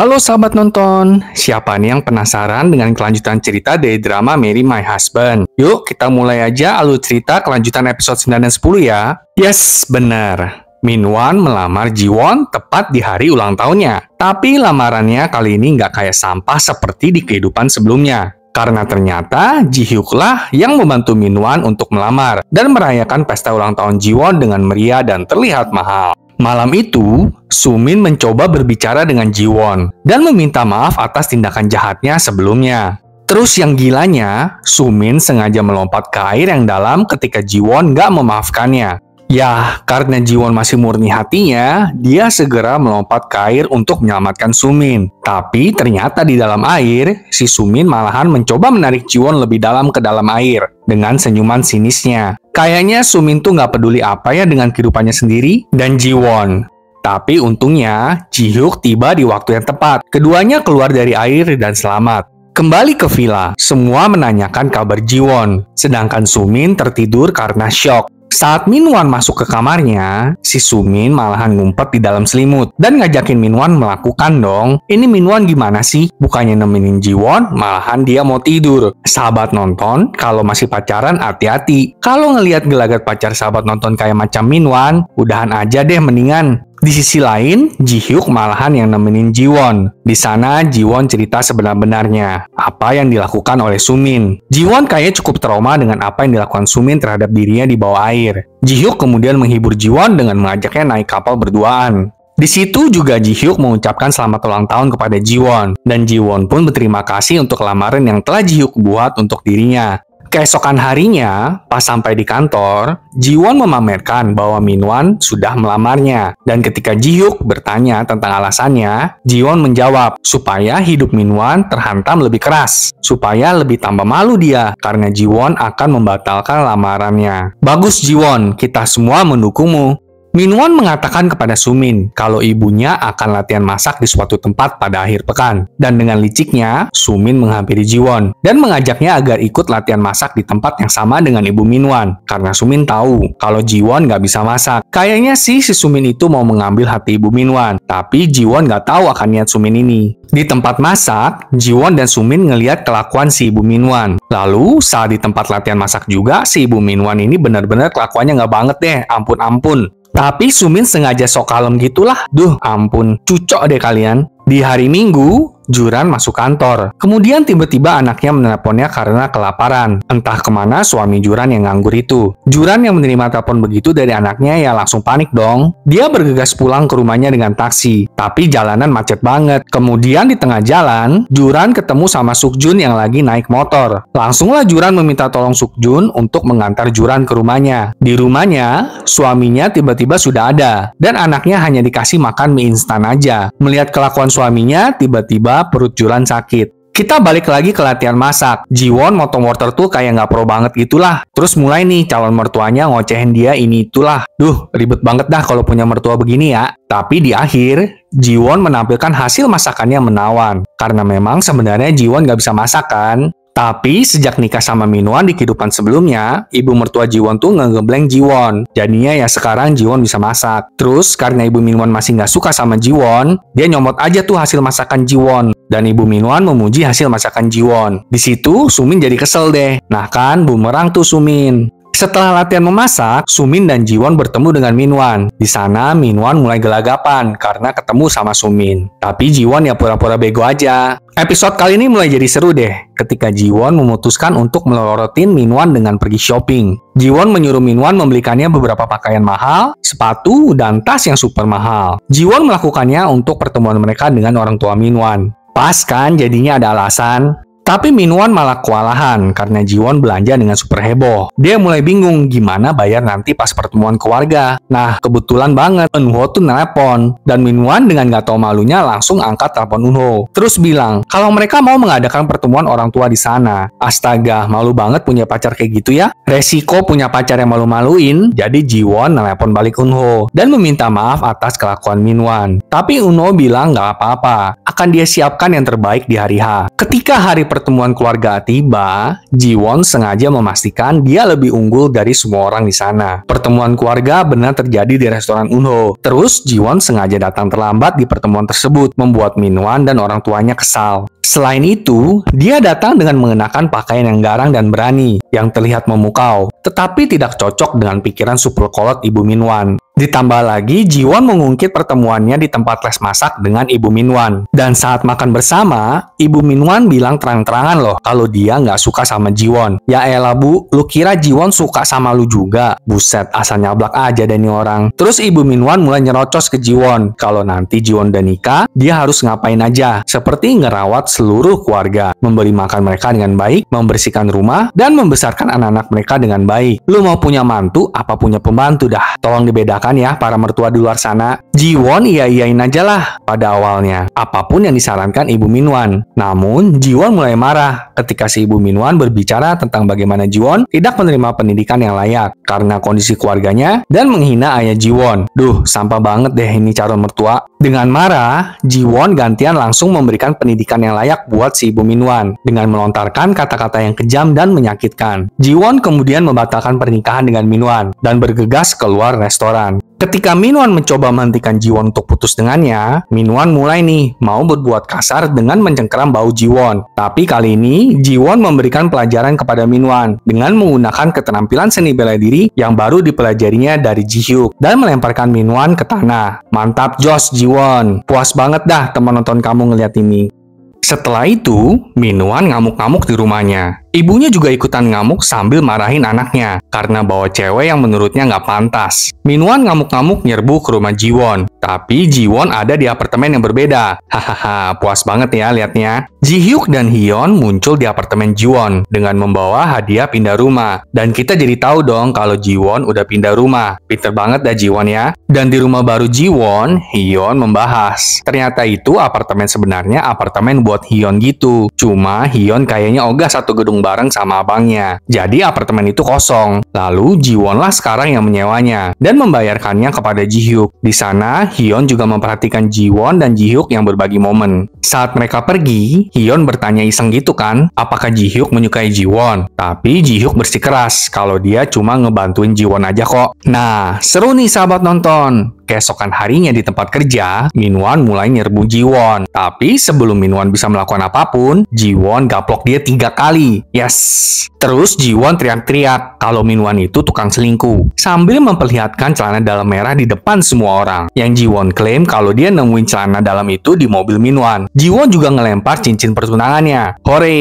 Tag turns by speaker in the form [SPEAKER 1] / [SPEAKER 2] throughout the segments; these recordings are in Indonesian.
[SPEAKER 1] Halo sahabat nonton, siapa nih yang penasaran dengan kelanjutan cerita dari drama Marry My Husband? Yuk kita mulai aja alur cerita kelanjutan episode 9 dan 10 ya. Yes, benar. Minwon melamar Jiwon tepat di hari ulang tahunnya. Tapi lamarannya kali ini nggak kayak sampah seperti di kehidupan sebelumnya. Karena ternyata Ji-hyuk lah yang membantu Minwon untuk melamar dan merayakan pesta ulang tahun Jiwon dengan meriah dan terlihat mahal. Malam itu, Sumin mencoba berbicara dengan Jiwon dan meminta maaf atas tindakan jahatnya sebelumnya. Terus yang gilanya, Sumin sengaja melompat ke air yang dalam ketika Jiwon nggak memaafkannya. Ya, karena Jiwon masih murni hatinya, dia segera melompat ke air untuk menyelamatkan Sumin. Tapi ternyata di dalam air, si Sumin malahan mencoba menarik Jiwon lebih dalam ke dalam air dengan senyuman sinisnya. Kayaknya Sumin tuh nggak peduli apa ya dengan kehidupannya sendiri dan Jiwon. Tapi untungnya, Ji-hyuk tiba di waktu yang tepat. Keduanya keluar dari air dan selamat. Kembali ke villa, semua menanyakan kabar Jiwon, sedangkan Sumin tertidur karena syok. Saat Minwon masuk ke kamarnya, si Sumin malahan ngumpet di dalam selimut dan ngajakin Minwon melakukan dong. Ini Minwon gimana sih? Bukannya nemenin Jiwon, malahan dia mau tidur. Sahabat nonton, kalau masih pacaran hati-hati. Kalau ngelihat gelagat pacar sahabat nonton kayak macam Minwon, udahan aja deh mendingan. Di sisi lain, Ji-hyuk malahan yang nemenin Jiwon. Di sana, Jiwon cerita sebenar-benarnya apa yang dilakukan oleh Sumin. Jiwon kayaknya cukup trauma dengan apa yang dilakukan Sumin terhadap dirinya di bawah air. Ji-hyuk kemudian menghibur Jiwon dengan mengajaknya naik kapal berduaan. Di situ juga Ji-hyuk mengucapkan selamat ulang tahun kepada Jiwon. Dan Jiwon pun berterima kasih untuk lamaran yang telah Ji-hyuk buat untuk dirinya. Keesokan harinya, pas sampai di kantor, Jiwon memamerkan bahwa Minwon sudah melamarnya. Dan ketika Ji-hyuk bertanya tentang alasannya, Jiwon menjawab supaya hidup Minwon terhantam lebih keras. Supaya lebih tambah malu dia, karena Jiwon akan membatalkan lamarannya. Bagus Jiwon, kita semua mendukungmu. Minwon mengatakan kepada Sumin kalau ibunya akan latihan masak di suatu tempat pada akhir pekan. Dan dengan liciknya, Sumin menghampiri Jiwon dan mengajaknya agar ikut latihan masak di tempat yang sama dengan ibu Minwon. Karena Sumin tahu kalau Jiwon nggak bisa masak. Kayaknya sih si Sumin itu mau mengambil hati ibu Minwon, tapi Jiwon nggak tahu akan niat Sumin ini. Di tempat masak, Jiwon dan Sumin ngelihat kelakuan si ibu Minwon. Lalu, saat di tempat latihan masak juga, si ibu Minwon ini benar-benar kelakuannya nggak banget deh, ampun-ampun. Tapi Sumin sengaja sok kalem gitulah. Duh, ampun, cucok deh kalian. Di hari Minggu, Juran masuk kantor. Kemudian tiba-tiba anaknya menelponnya karena kelaparan. Entah kemana suami Juran yang nganggur itu. Juran yang menerima telepon begitu dari anaknya ya langsung panik dong. Dia bergegas pulang ke rumahnya dengan taksi. Tapi jalanan macet banget. Kemudian di tengah jalan, Juran ketemu sama Sukjun yang lagi naik motor. Langsunglah Juran meminta tolong Sukjun untuk mengantar Juran ke rumahnya. Di rumahnya, suaminya tiba-tiba sudah ada. Dan anaknya hanya dikasih makan mie instan aja. Melihat kelakuan suaminya, tiba-tiba perut Juran sakit. Kita balik lagi ke latihan masak. Jiwon motong wortel tuh kayak nggak pro banget gitulah. Terus mulai nih calon mertuanya ngocehin dia ini itulah. Duh, ribet banget dah kalau punya mertua begini ya. Tapi di akhir, Jiwon menampilkan hasil masakannya menawan. Karena memang sebenarnya Jiwon nggak bisa masak kan. Tapi sejak nikah sama Minwon di kehidupan sebelumnya, ibu mertua Jiwon tuh ngegembleng Jiwon. Jadinya ya sekarang Jiwon bisa masak. Terus karena ibu Minwon masih nggak suka sama Jiwon, dia nyomot aja tuh hasil masakan Jiwon. Dan ibu Minwon memuji hasil masakan Jiwon. Di situ Sumin jadi kesel deh. Nah kan bumerang tuh Sumin. Setelah latihan memasak, Sumin dan Jiwon bertemu dengan Minwon. Di sana, Minwon mulai gelagapan karena ketemu sama Sumin. Tapi Jiwon ya pura-pura bego aja. Episode kali ini mulai jadi seru deh, ketika Jiwon memutuskan untuk melorotin Minwon dengan pergi shopping. Jiwon menyuruh Minwon membelikannya beberapa pakaian mahal, sepatu, dan tas yang super mahal. Jiwon melakukannya untuk pertemuan mereka dengan orang tua Minwon. Pas kan jadinya ada alasan. Tapi Minwon malah kewalahan karena Jiwon belanja dengan super heboh. Dia mulai bingung gimana bayar nanti pas pertemuan keluarga. Nah, kebetulan banget Eunho tuh nelpon. Dan Minwon dengan gak tau malunya langsung angkat telepon Eunho. Terus bilang, kalau mereka mau mengadakan pertemuan orang tua di sana. Astaga, malu banget punya pacar kayak gitu ya. Resiko punya pacar yang malu-maluin, jadi Jiwon nelpon balik Eunho. Dan meminta maaf atas kelakuan Minwon. Tapi Eunho bilang gak apa-apa. Akan dia siapkan yang terbaik di hari H. Ketika hari pertama pertemuan keluarga tiba, Jiwon sengaja memastikan dia lebih unggul dari semua orang di sana. Pertemuan keluarga benar terjadi di restoran Unho. Terus Jiwon sengaja datang terlambat di pertemuan tersebut, membuat Minwan dan orang tuanya kesal. Selain itu, dia datang dengan mengenakan pakaian yang garang dan berani, yang terlihat memukau, tetapi tidak cocok dengan pikiran super kolot Ibu Minwan. Ditambah lagi, Jiwon mengungkit pertemuannya di tempat les masak dengan Ibu Minwan. Dan saat makan bersama, Ibu Minwan bilang terang-terangan loh kalau dia nggak suka sama Jiwon. Ya elah bu, lu kira Jiwon suka sama lu juga? Buset, asal nyablak aja deh nih orang. Terus Ibu Minwan mulai nyerocos ke Jiwon. Kalau nanti Jiwon udah nikah, dia harus ngapain aja? Seperti ngerawat seluruh keluarga, memberi makan mereka dengan baik, membersihkan rumah, dan membesarkan anak-anak mereka dengan baik. Lu mau punya mantu, apa punya pembantu dah? Tolong dibedakan ya para mertua di luar sana. Jiwon iya-iyain aja lah pada awalnya, apapun yang disarankan Ibu Minwan. Namun, Jiwon mulai marah ketika si Ibu Minwan berbicara tentang bagaimana Jiwon tidak menerima pendidikan yang layak karena kondisi keluarganya dan menghina ayah Jiwon. Duh, sampah banget deh ini calon mertua. Dengan marah, Jiwon gantian langsung memberikan pendidikan yang layak buat si Ibu Minwan dengan melontarkan kata-kata yang kejam dan menyakitkan. Jiwon kemudian membatalkan pernikahan dengan Minwan dan bergegas keluar restoran. Ketika Minwan mencoba menghentikan Jiwon untuk putus dengannya, Minwan mulai nih mau berbuat kasar dengan mencengkeram bau Jiwon. Tapi kali ini, Jiwon memberikan pelajaran kepada Minwan dengan menggunakan keterampilan seni bela diri yang baru dipelajarinya dari Ji-hyuk dan melemparkan Minwan ke tanah. Mantap jos Jiwon, puas banget dah teman nonton kamu ngeliat ini. Setelah itu, Minwan ngamuk-ngamuk di rumahnya. Ibunya juga ikutan ngamuk sambil marahin anaknya karena bawa cewek yang menurutnya nggak pantas. Minwan ngamuk-ngamuk nyerbu ke rumah Jiwon, tapi Jiwon ada di apartemen yang berbeda. Hahaha, puas banget ya liatnya. Ji-hyuk dan Hyun muncul di apartemen Jiwon dengan membawa hadiah pindah rumah. Dan kita jadi tahu dong kalau Jiwon udah pindah rumah. Pinter banget dah Jiwon ya. Dan di rumah baru Jiwon, Hyun membahas. Ternyata itu apartemen sebenarnya apartemen buat Hyun gitu. Cuma Hyun kayaknya ogah satu gedung bareng sama abangnya. Jadi apartemen itu kosong. Lalu Jiwon lah sekarang yang menyewanya dan membayarkannya kepada Ji-hyuk. Di sana Hyun juga memperhatikan Jiwon dan Ji-hyuk yang berbagi momen. Saat mereka pergi, Hyun bertanya iseng gitu kan, apakah Ji-hyuk menyukai Jiwon? Tapi Ji-hyuk bersikeras kalau dia cuma ngebantuin Jiwon aja kok. Nah, seru nih sahabat nonton. Keesokan harinya di tempat kerja, Minwan mulai nyerbu Jiwon. Tapi sebelum Minwan bisa melakukan apapun, Jiwon gaplok dia 3 kali. Yes! Terus Jiwon teriak-teriak kalau Minwan itu tukang selingkuh, sambil memperlihatkan celana dalam merah di depan semua orang. Yang Jiwon klaim kalau dia nemuin celana dalam itu di mobil Minwan. Jiwon juga ngelempar cincin pertunangannya. Hore!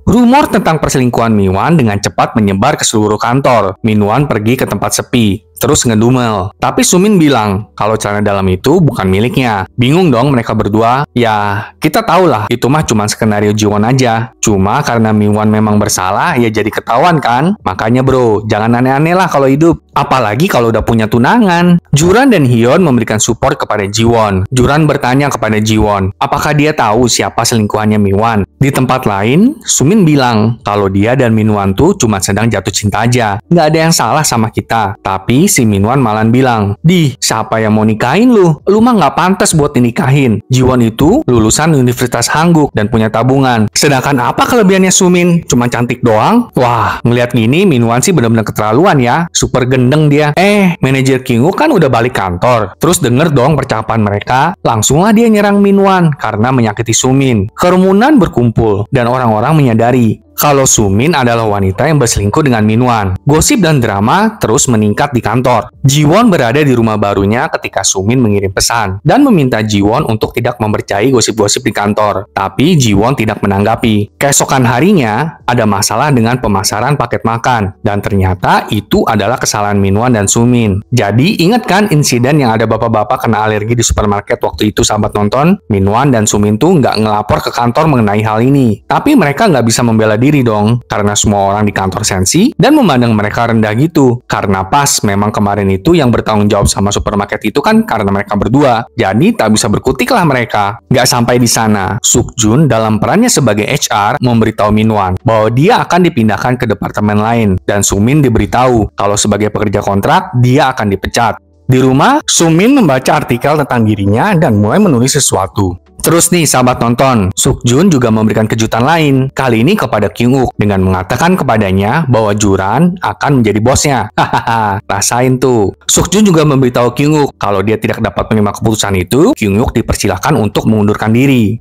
[SPEAKER 1] Rumor tentang perselingkuhan Minwan dengan cepat menyebar ke seluruh kantor. Minwan pergi ke tempat sepi, terus ngedumel. Tapi Sumin bilang kalau celana dalam itu bukan miliknya. Bingung dong mereka berdua. Ya, kita tahu lah itu mah cuma skenario Jiwon aja. Cuma karena Minwan memang bersalah, ya jadi ketahuan kan? Makanya bro, jangan aneh-aneh lah kalau hidup. Apalagi kalau udah punya tunangan. Juran dan Hyun memberikan support kepada Jiwon. Juran bertanya kepada Jiwon, apakah dia tahu siapa selingkuhannya Minwan? Di tempat lain, Sumin bilang kalau dia dan Minwan tuh cuma sedang jatuh cinta aja. Nggak ada yang salah sama kita. Tapi si Minwan malah bilang, "Di, siapa yang mau nikahin lu? Lu mah nggak pantas buat dinikahin. Jiwon itu lulusan Universitas Hanguk dan punya tabungan. Sedangkan apa kelebihannya Sumin? Cuma cantik doang?" Wah, ngeliat gini Minwan sih bener-bener keterlaluan ya. Super gendeng dia. Manajer Kingwook kan udah balik kantor. Terus denger dong percakapan mereka. Langsunglah dia nyerang Minwan karena menyakiti Sumin. Kerumunan berkumpul dan orang-orang menyadari kalau Sumin adalah wanita yang berselingkuh dengan Minwan. Gosip dan drama terus meningkat di kantor. Jiwon berada di rumah barunya ketika Sumin mengirim pesan dan meminta Jiwon untuk tidak mempercayai gosip-gosip di kantor. Tapi Jiwon tidak menanggapi. Keesokan harinya, ada masalah dengan pemasaran paket makan. Dan ternyata itu adalah kesalahan Minwan dan Sumin. Jadi ingat kan insiden yang ada bapak-bapak kena alergi di supermarket waktu itu sahabat nonton? Minwan dan Sumin tuh nggak ngelapor ke kantor mengenai hal ini. Tapi mereka nggak bisa membela diri dong, karena semua orang di kantor sensi dan memandang mereka rendah gitu. Karena pas memang kemarin itu yang bertanggung jawab sama supermarket itu kan karena mereka berdua. Jadi tak bisa berkutik lah mereka. Nggak sampai di sana, Sukjun dalam perannya sebagai HR memberitahu Minwan bahwa dia akan dipindahkan ke departemen lain dan Sumin diberitahu kalau sebagai pekerja kontrak dia akan dipecat. Di rumah, Sumin membaca artikel tentang dirinya dan mulai menulis sesuatu. Terus nih sahabat nonton, Sukjun juga memberikan kejutan lain, kali ini kepada Kyung-uk dengan mengatakan kepadanya bahwa Juran akan menjadi bosnya. Hahaha, rasain tuh. Sukjun juga memberitahu Kyung-uk kalau dia tidak dapat menerima keputusan itu, Kyung-uk dipersilahkan untuk mengundurkan diri.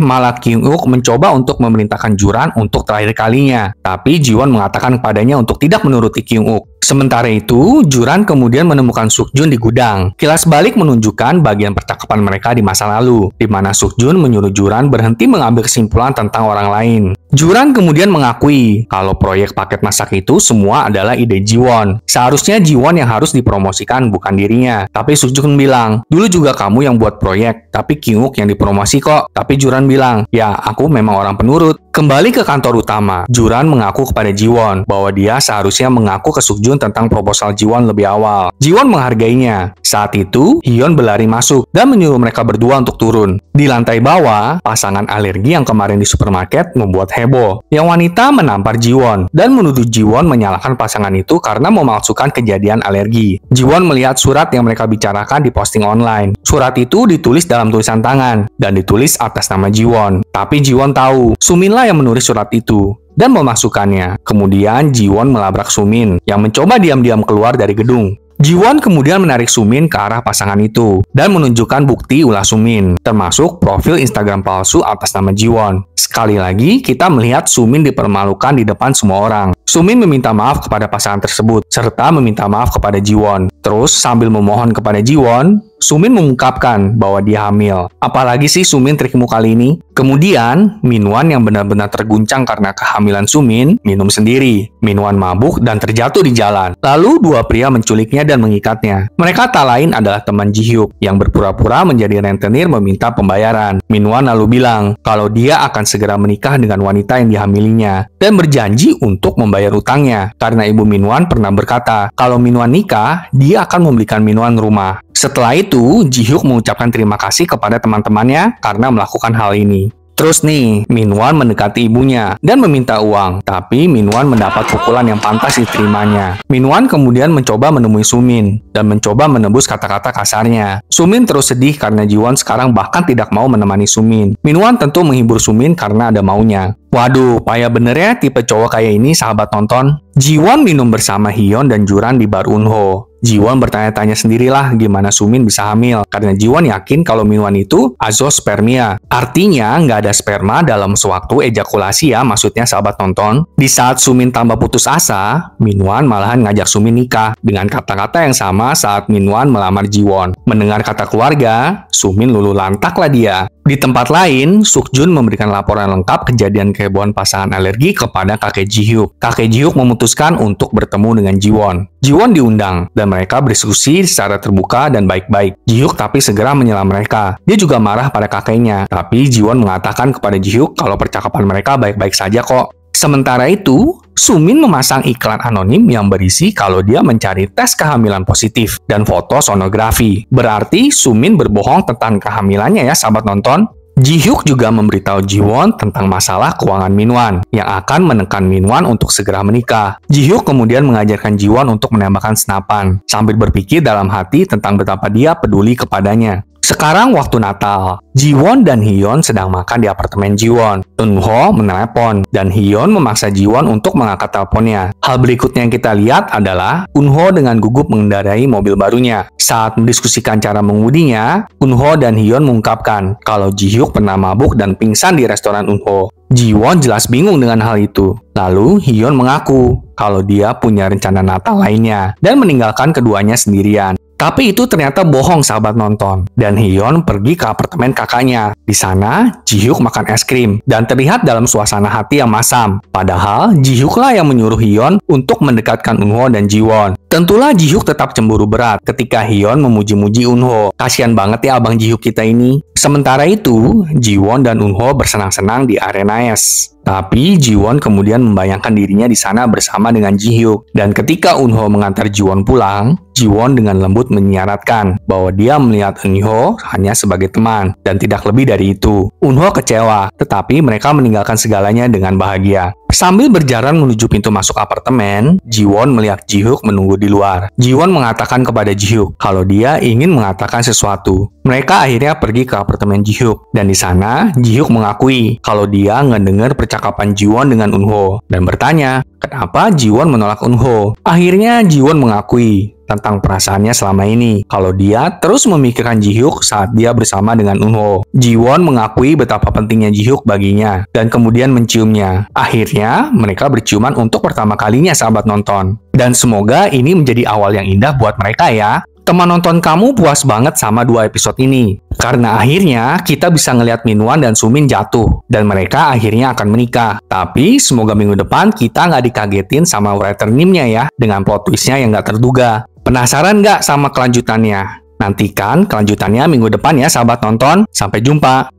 [SPEAKER 1] Malah Kyung-uk mencoba untuk memerintahkan Juran untuk terakhir kalinya, tapi Jiwon mengatakan kepadanya untuk tidak menuruti Kyung-uk. Sementara itu, Juran kemudian menemukan Sukjun di gudang. Kilas balik menunjukkan bagian percakapan mereka di masa lalu, di mana Sukjun menyuruh Juran berhenti mengambil kesimpulan tentang orang lain. Juran kemudian mengakui kalau proyek paket masak itu semua adalah ide Jiwon. Seharusnya Jiwon yang harus dipromosikan, bukan dirinya. Tapi Sukjun bilang, dulu juga kamu yang buat proyek, tapi Kyung-uk yang dipromosi kok. Tapi Juran bilang, ya aku memang orang penurut. Kembali ke kantor utama, Juran mengaku kepada Jiwon bahwa dia seharusnya mengaku ke Sukjun tentang proposal Jiwon lebih awal. Jiwon menghargainya. Saat itu, Hyun berlari masuk dan menyuruh mereka berdua untuk turun. Di lantai bawah, pasangan alergi yang kemarin di supermarket membuat heboh. Yang wanita menampar Jiwon dan menuduh Jiwon menyalahkan pasangan itu karena memalsukan kejadian alergi. Jiwon melihat surat yang mereka bicarakan di posting online. Surat itu ditulis dalam tulisan tangan dan ditulis atas nama Jiwon. Tapi Jiwon tahu, Suminlah yang menulis surat itu dan memasukkannya. Kemudian Jiwon melabrak Sumin yang mencoba diam-diam keluar dari gedung. Jiwon kemudian menarik Sumin ke arah pasangan itu dan menunjukkan bukti ulah Sumin, termasuk profil Instagram palsu atas nama Jiwon. Sekali lagi, kita melihat Sumin dipermalukan di depan semua orang. Sumin meminta maaf kepada pasangan tersebut, serta meminta maaf kepada Jiwon. Terus, sambil memohon kepada Jiwon, Sumin mengungkapkan bahwa dia hamil. Apalagi sih Sumin trikmu kali ini? Kemudian, Minwan yang benar-benar terguncang karena kehamilan Sumin, minum sendiri. Minwan mabuk dan terjatuh di jalan. Lalu, dua pria menculiknya dan mengikatnya. Mereka tak lain adalah teman Ji-hyuk yang berpura-pura menjadi rentenir meminta pembayaran. Minwan lalu bilang kalau dia akan segera menikah dengan wanita yang dihamilinya dan berjanji untuk membayar utangnya. Karena ibu Minwan pernah berkata kalau Minwan nikah, dia akan membelikan Minwan rumah. Setelah itu, Ji-hyuk mengucapkan terima kasih kepada teman-temannya karena melakukan hal ini. Terus nih, Minwan mendekati ibunya dan meminta uang, tapi Minwan mendapat pukulan yang pantas diterimanya. Minwan kemudian mencoba menemui Sumin dan mencoba menebus kata-kata kasarnya. Sumin terus sedih karena Jiwon sekarang bahkan tidak mau menemani Sumin. Minwan tentu menghibur Sumin karena ada maunya. Waduh, payah bener ya tipe cowok kayak ini sahabat nonton. Jiwon minum bersama Hyun dan Juran di bar Unho. Jiwon bertanya-tanya sendirilah gimana Sumin bisa hamil, karena Jiwon yakin kalau Minwan itu azoospermia. Artinya nggak ada sperma dalam sewaktu ejakulasi ya, maksudnya sahabat nonton. Di saat Sumin tambah putus asa, Minwan malahan ngajak Sumin nikah dengan kata-kata yang sama saat Minwan melamar Jiwon. Mendengar kata keluarga, Sumin luluh lantaklah dia. Di tempat lain, Sukjun memberikan laporan lengkap kejadian kehebohan pasangan alergi kepada kakek Ji-hyuk. Kakek Ji-hyuk memutuskan untuk bertemu dengan Jiwon. Jiwon diundang, dan mereka berdiskusi secara terbuka dan baik-baik. Ji-hyuk tapi segera menyela mereka. Dia juga marah pada kakeknya, tapi Jiwon mengatakan kepada Ji-hyuk kalau percakapan mereka baik-baik saja kok. Sementara itu, Sumin memasang iklan anonim yang berisi kalau dia mencari tes kehamilan positif dan foto sonografi. Berarti Sumin berbohong tentang kehamilannya ya sahabat nonton. Ji-hyuk juga memberitahu Jiwon tentang masalah keuangan Minwan yang akan menekan Minwan untuk segera menikah. Ji-hyuk kemudian mengajarkan Jiwon untuk menembakkan senapan sambil berpikir dalam hati tentang betapa dia peduli kepadanya. Sekarang waktu Natal, Jiwon dan Hyun sedang makan di apartemen Jiwon. Eunho menelepon dan Hyun memaksa Jiwon untuk mengangkat teleponnya. Hal berikutnya yang kita lihat adalah Eunho dengan gugup mengendarai mobil barunya. Saat mendiskusikan cara mengemudinya, Eunho dan Hyun mengungkapkan kalau Ji-hyuk pernah mabuk dan pingsan di restoran Eunho. Jiwon jelas bingung dengan hal itu. Lalu Hyun mengaku kalau dia punya rencana Natal lainnya dan meninggalkan keduanya sendirian. Tapi itu ternyata bohong sahabat nonton. Dan Hyun pergi ke apartemen kakaknya. Di sana, Ji-hyuk makan es krim dan terlihat dalam suasana hati yang masam. Padahal, Ji-hyuk lah yang menyuruh Hyun untuk mendekatkan Eunho dan Jiwon. Tentulah Ji-hyuk tetap cemburu berat ketika Hyun memuji-muji Eunho. Kasian banget ya abang Ji-hyuk kita ini. Sementara itu, Jiwon dan Eunho bersenang-senang di arena es. Tapi Jiwon kemudian membayangkan dirinya di sana bersama dengan Ji-hyuk. Dan ketika Eunho mengantar Jiwon pulang, Jiwon dengan lembut menyiaratkan bahwa dia melihat Eunho hanya sebagai teman dan tidak lebih dari itu. Eunho kecewa, tetapi mereka meninggalkan segalanya dengan bahagia. Sambil berjalan menuju pintu masuk apartemen, Jiwon melihat Jihook menunggu di luar. Jiwon mengatakan kepada Jihook kalau dia ingin mengatakan sesuatu. Mereka akhirnya pergi ke apartemen Jihook, dan di sana Jihook mengakui kalau dia ngedenger percakapan Jiwon dengan Eunho dan bertanya kenapa Jiwon menolak Eunho. Akhirnya Jiwon mengakui tentang perasaannya selama ini, kalau dia terus memikirkan Jihook saat dia bersama dengan Eunho. Jiwon mengakui betapa pentingnya Jihook baginya, dan kemudian menciumnya. Akhirnya, mereka berciuman untuk pertama kalinya, sahabat nonton. Dan semoga ini menjadi awal yang indah buat mereka ya. Teman nonton kamu puas banget sama 2 episode ini. Karena akhirnya kita bisa ngelihat Minwon dan Sumin jatuh, dan mereka akhirnya akan menikah. Tapi semoga minggu depan kita nggak dikagetin sama writer Nimnya ya, dengan plot twistnya yang nggak terduga. Penasaran nggak sama kelanjutannya? Nantikan kelanjutannya minggu depan ya sahabat nonton. Sampai jumpa!